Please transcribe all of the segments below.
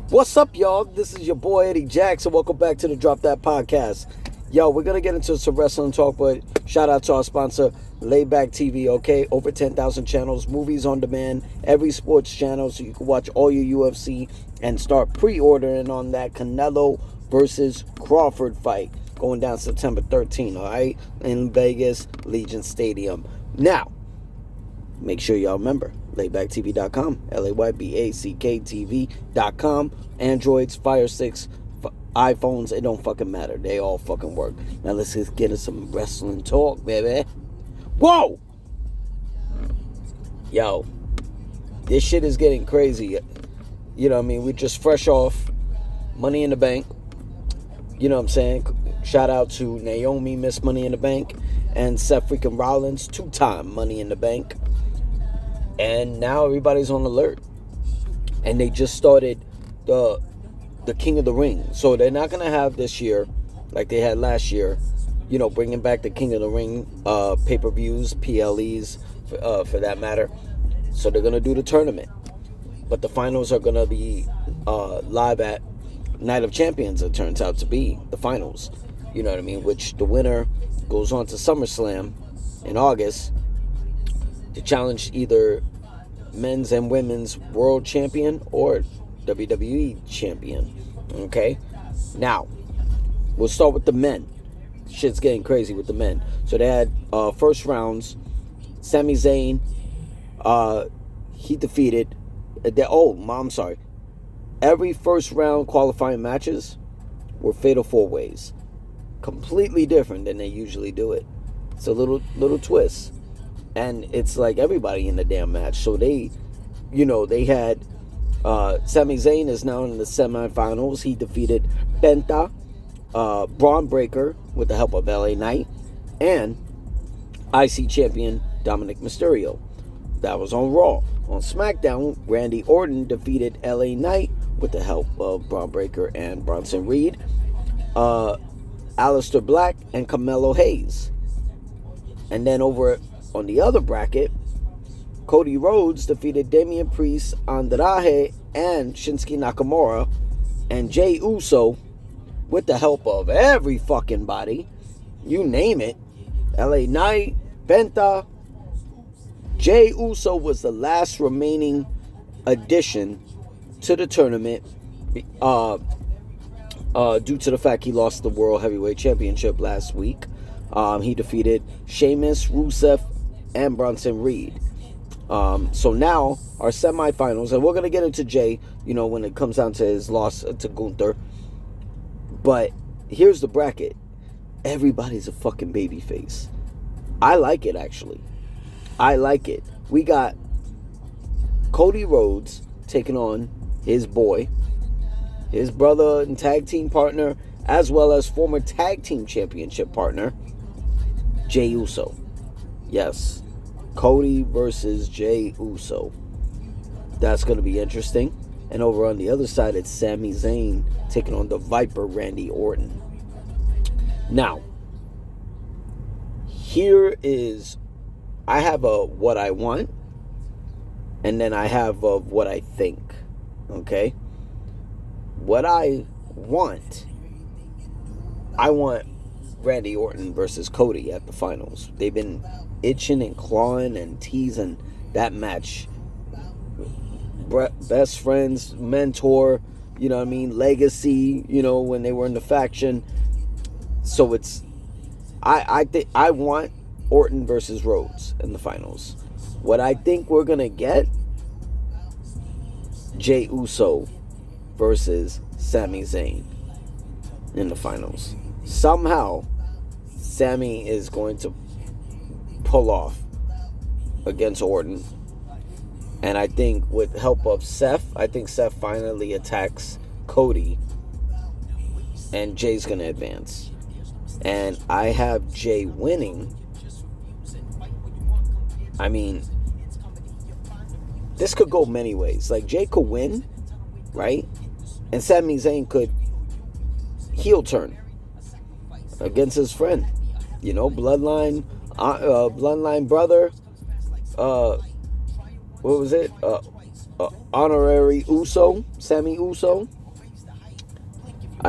What's up, y'all? This is your boy Eddie Jackson. Welcome back to the Drop That Podcast. Yo, we're gonna get into some wrestling talk, but shout out to our sponsor, Layback TV. Okay, over 10,000 channels, movies on demand, every sports channel, so you can watch all your UFC and start pre-ordering on that Canelo versus Crawford fight going down September 13th. All right, in Vegas, Legion Stadium. Now, make sure y'all remember laybacktv.com, LAYBACKTV.com. Androids, Fire Sticks, iPhones, it don't fucking matter. They all fucking work. Now let's just get into some wrestling talk, baby. Whoa! Yo, this shit is getting crazy. You know what I mean? We're just fresh off Money in the Bank. You know what I'm saying? Shout out to Naomi, Miss Money in the Bank, and Seth freaking Rollins, two-time Money in the Bank. And now everybody's on alert. And they just started the King of the Ring. So they're not going to have this year, like they had last year, you know, bringing back the King of the Ring pay-per-views, PLEs, for that matter. So they're going to do the tournament. But the finals are going to be live at Night of Champions, it turns out to be the finals. You know what I mean? Which the winner goes on to SummerSlam in August to challenge either men's and women's world champion or WWE champion. Okay? Now, we'll start with the men. Shit's getting crazy with the men. So they had first rounds. Sami Zayn, he defeated... I'm sorry. Every first round qualifying matches were fatal four-ways. Completely different than they usually do it. It's a little twist. And it's like everybody in the damn match. So they had Sami Zayn is now in the semifinals. He defeated Penta, Braun Breaker with the help of LA Knight, and IC champion Dominic Mysterio. That was on Raw. On SmackDown, Randy Orton defeated LA Knight with the help of Braun Breaker and Bronson Reed, Aleister Black, and Carmelo Hayes. And then over on the other bracket, Cody Rhodes defeated Damian Priest, Andrade, and Shinsuke Nakamura, and Jey Uso with the help of every fucking body. You name it. LA Knight, Penta. Jey Uso was the last remaining addition to the tournament due to the fact he lost the World Heavyweight Championship last week. He defeated Sheamus, Rusev, and Bronson Reed. So now our semifinals, and we're going to get into Jay, when it comes down to his loss to Gunther. But here's the bracket. Everybody's a fucking babyface. I like it, actually. I like it. We got Cody Rhodes taking on his boy, his brother and tag team partner, as well as former tag team championship partner, Jey Uso. Yes. Cody versus Jey Uso. That's going to be interesting. And over on the other side, it's Sami Zayn taking on the Viper, Randy Orton. Now, here is... I have a what I want, and then I have a what I think. Okay? What I want Randy Orton versus Cody at the finals. They've been itching and clawing and teasing that match. Best friends, mentor, legacy, when they were in the faction. So it's, I think I want Orton versus Rhodes in the finals. What I think we're going to get, Jey Uso versus Sami Zayn in the finals. Somehow, Sami is going to pull off against Orton. And I think with help of Seth, Seth finally attacks Cody. And Jay's going to advance. And I have Jay winning. I mean, this could go many ways. Like, Jay could win, right? And Sami Zayn could heel turn against his friend. Bloodline brother. What was it? Honorary Uso, Sami Uso.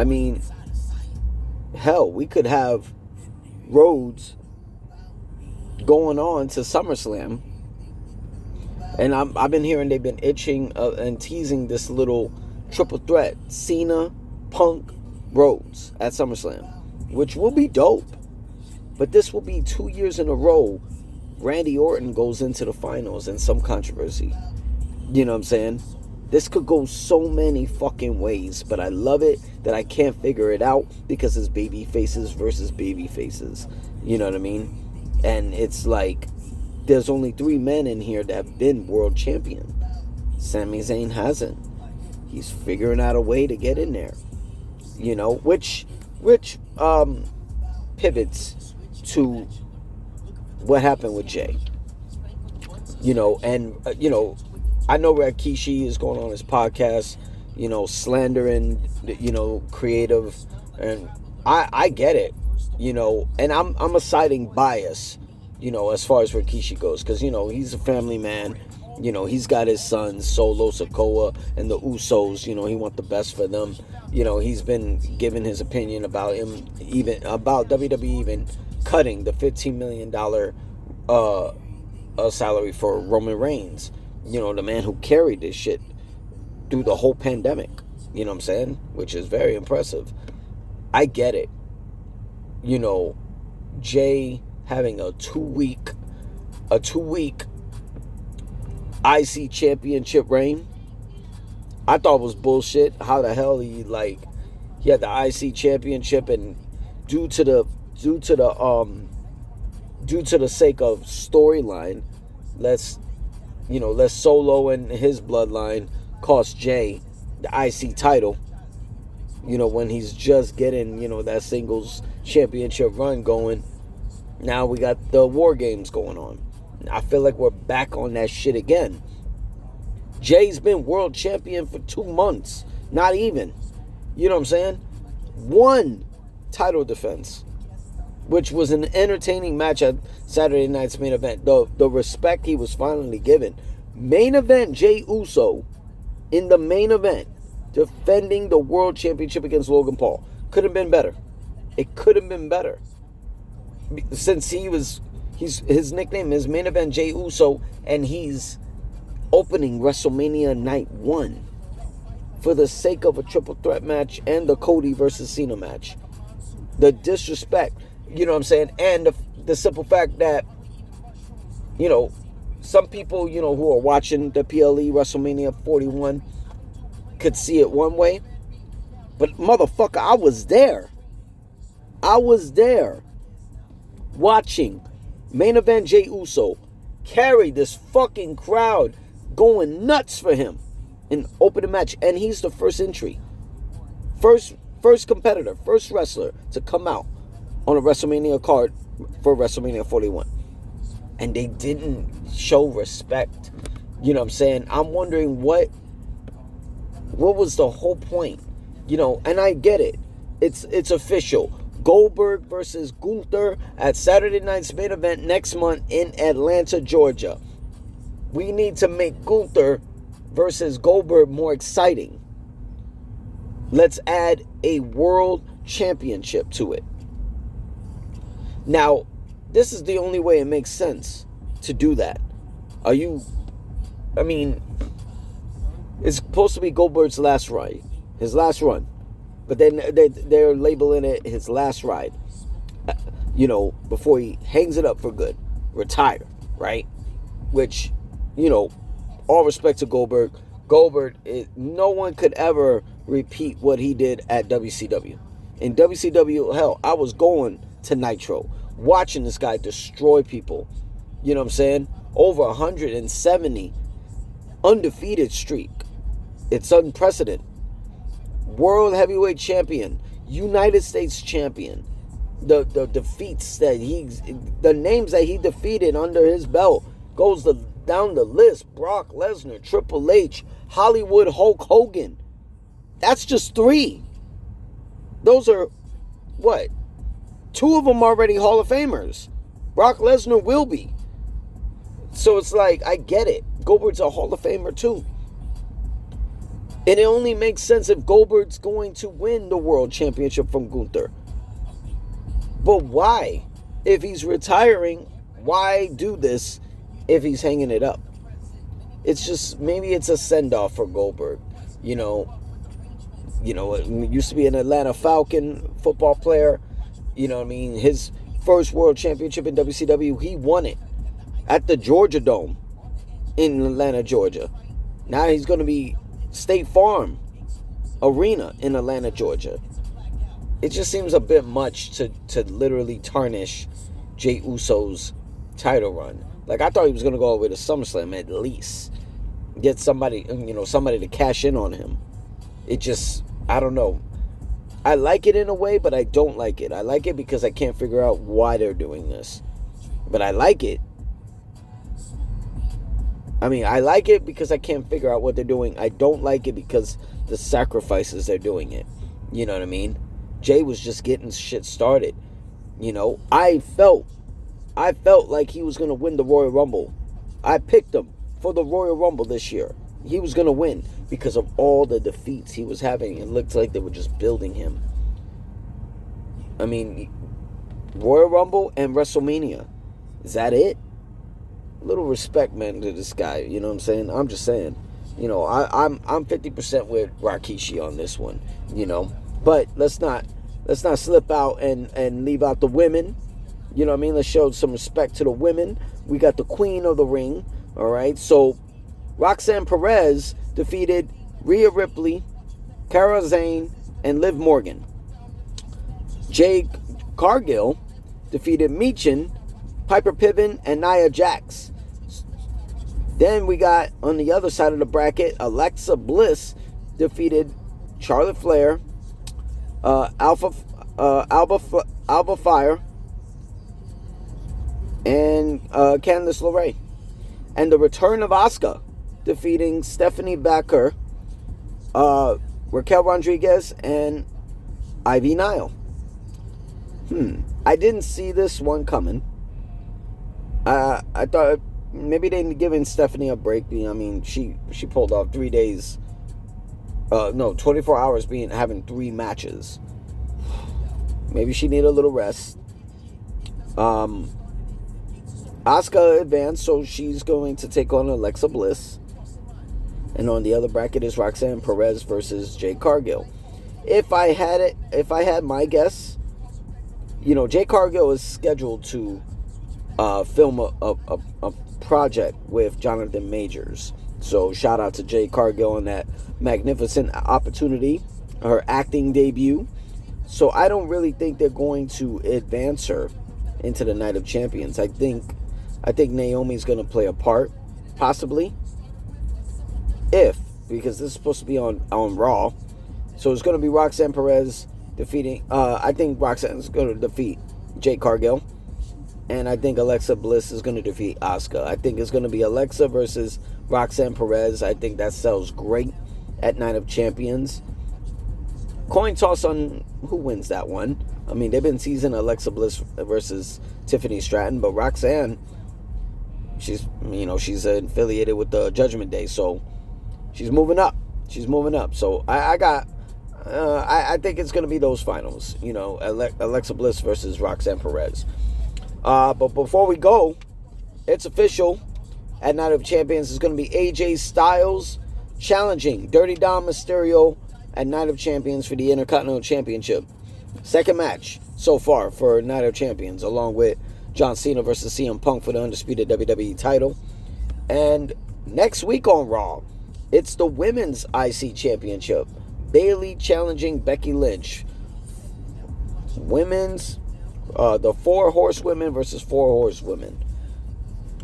I mean, hell, we could have Rhodes going on to SummerSlam. And I've been hearing they've been itching and teasing this little triple threat. Cena, Punk, Rhodes at SummerSlam. Which will be dope. But this will be 2 years in a row. Randy Orton goes into the finals in some controversy. You know what I'm saying? This could go so many fucking ways. But I love it that I can't figure it out. Because it's baby faces versus baby faces. You know what I mean? And it's like, there's only 3 men in here that have been world champion. Sami Zayn hasn't. He's figuring out a way to get in there. You know, which pivots to what happened with Jay. You know, and, I know Rikishi is going on his podcast, slandering, creative. And I get it, and I'm a siding bias, as far as Rikishi goes. Because, he's a family man. He's got his sons, Solo, Sikoa, and the Usos. He wants the best for them. He's been giving his opinion about him, even about WWE even cutting the $15 million salary for Roman Reigns. The man who carried this shit through the whole pandemic. You know what I'm saying? Which is very impressive. I get it. Jay having a two-week IC championship reign, I thought was bullshit. How the hell he had the IC championship, and due to the sake of storyline, let's Solo and his bloodline cost Jay the IC title. When he's just getting that singles championship run going. Now we got the War Games going on. I feel like we're back on that shit again. Jay's been world champion for 2 months. Not even. You know what I'm saying? 1 title defense, which was an entertaining match at Saturday night's main event. The respect he was finally given. Main event, Jay Uso in the main event, defending the world championship against Logan Paul. Could have been better. It could have been better. Since his nickname is Main Event Jay Uso, and he's opening WrestleMania Night 1 for the sake of a triple threat match and the Cody versus Cena match. The disrespect, you know what I'm saying? And the simple fact that, some people, who are watching the PLE WrestleMania 41 could see it one way. But motherfucker, I was there. Watching Main Event Jay Uso carry this fucking crowd going nuts for him in opening match. And he's the first entry. First competitor, first wrestler to come out on a WrestleMania card for WrestleMania 41. And they didn't show respect. You know what I'm saying? I'm wondering what was the whole point? And I get it. It's official. Goldberg versus Gunther at Saturday night's main event next month in Atlanta, Georgia. We need to make Gunther versus Goldberg more exciting. Let's add a world championship to it. Now, this is the only way it makes sense to do that. It's supposed to be Goldberg's last ride. His last run. But then they're labeling it his last ride. Before he hangs it up for good. Retire, right? Which, all respect to Goldberg. Goldberg, no one could ever repeat what he did at WCW. In WCW, hell, I was going to Nitro, watching this guy destroy people. You know what I'm saying? Over 170 undefeated streak. It's unprecedented. World heavyweight champion, United States champion. The defeats that the names that he defeated under his belt goes down the list. Brock Lesnar, Triple H, Hollywood Hulk Hogan. That's just 3. Those are what? 2 of them already Hall of Famers. Brock Lesnar will be. So it's like, I get it. Goldberg's a Hall of Famer too. And it only makes sense if Goldberg's going to win the world championship from Gunther. But why? If he's retiring, why do this if he's hanging it up? It's just, maybe it's a send-off for Goldberg. It used to be an Atlanta Falcon football player. His first world championship in WCW, he won it at the Georgia Dome in Atlanta, Georgia. Now he's going to be State Farm Arena in Atlanta, Georgia. It just seems a bit much to literally tarnish Jey Uso's title run. Like, I thought he was going to go all the way to SummerSlam at least. Get somebody to cash in on him. It just, I don't know. I like it in a way, but I don't like it. I like it because I can't figure out why they're doing this. But I like it. I like it because I can't figure out what they're doing. I don't like it because the sacrifices they're doing it. You know what I mean? Jay was just getting shit started. I felt like he was going to win the Royal Rumble. I picked him for the Royal Rumble this year. He was going to win because of all the defeats he was having. It looked like they were just building him. Royal Rumble and WrestleMania. Is that it? A little respect, man, to this guy. You know what I'm saying? I'm just saying. I'm 50% with Rikishi on this one. But let's not slip out and leave out the women. You know what I mean? Let's show some respect to the women. We got the Queen of the Ring. All right. So Roxanne Perez defeated Rhea Ripley, Cara Zane, and Liv Morgan. Jade Cargill defeated Michin, Piper Niven, and Nia Jax. Then we got, on the other side of the bracket, Alexa Bliss defeated Charlotte Flair, Alba Fire, and Candice LeRae. And the return of Asuka defeating Stephanie Baker, Raquel Rodriguez, and Ivy Nile. I didn't see this one coming. I thought maybe they'd given Stephanie a break. She pulled off 3 days. 24 hours having 3 matches. Maybe she needed a little rest. Asuka advanced, so she's going to take on Alexa Bliss. And on the other bracket is Roxanne Perez versus Jade Cargill. If I had my guess, Jade Cargill is scheduled to film a project with Jonathan Majors. So shout out to Jade Cargill on that magnificent opportunity, her acting debut. So I don't really think they're going to advance her into the Night of Champions. I think Naomi's going to play a part, possibly. Because this is supposed to be on Raw. So it's going to be Roxanne Perez defeating, I think Roxanne's going to defeat Jade Cargill. And I think Alexa Bliss is going to defeat Asuka. I think it's going to be Alexa versus Roxanne Perez. I think that sells great at Night of Champions. Coin toss on who wins that one. They've been teasing Alexa Bliss versus Tiffany Stratton, but Roxanne, she's affiliated with the Judgment Day, so she's moving up. So I think it's going to be those finals. Alexa Bliss versus Roxanne Perez. But before we go, it's official. At Night of Champions is going to be AJ Styles challenging Dirty Dom Mysterio at Night of Champions for the Intercontinental Championship. Second match so far for Night of Champions, along with John Cena versus CM Punk for the undisputed WWE title. And next week on Raw, it's the Women's IC Championship. Bayley challenging Becky Lynch. Women's, the 4 horsewomen versus 4 horsewomen.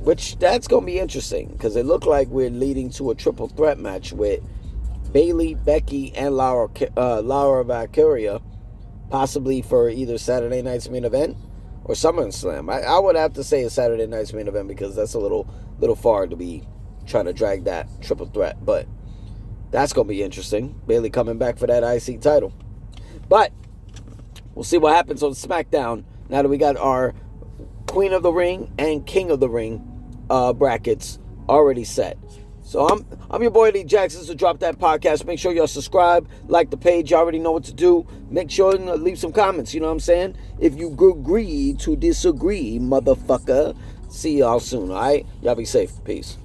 Which, that's going to be interesting, because it looked like we're leading to a triple threat match with Bayley, Becky, and Laura Valkyria, possibly for either Saturday night's main event or SummerSlam. I would have to say a Saturday night's main event, because that's a little far to be trying to drag that triple threat. But that's going to be interesting. Bayley coming back for that IC title. But we'll see what happens on SmackDown now that we got our Queen of the Ring and King of the Ring brackets already set. So I'm your boy Lee Jackson. So drop that podcast. Make sure y'all subscribe, like the page. You already know what to do. Make sure and leave some comments. You know what I'm saying? If you agree to disagree, motherfucker. See y'all soon. All right? Y'all be safe. Peace.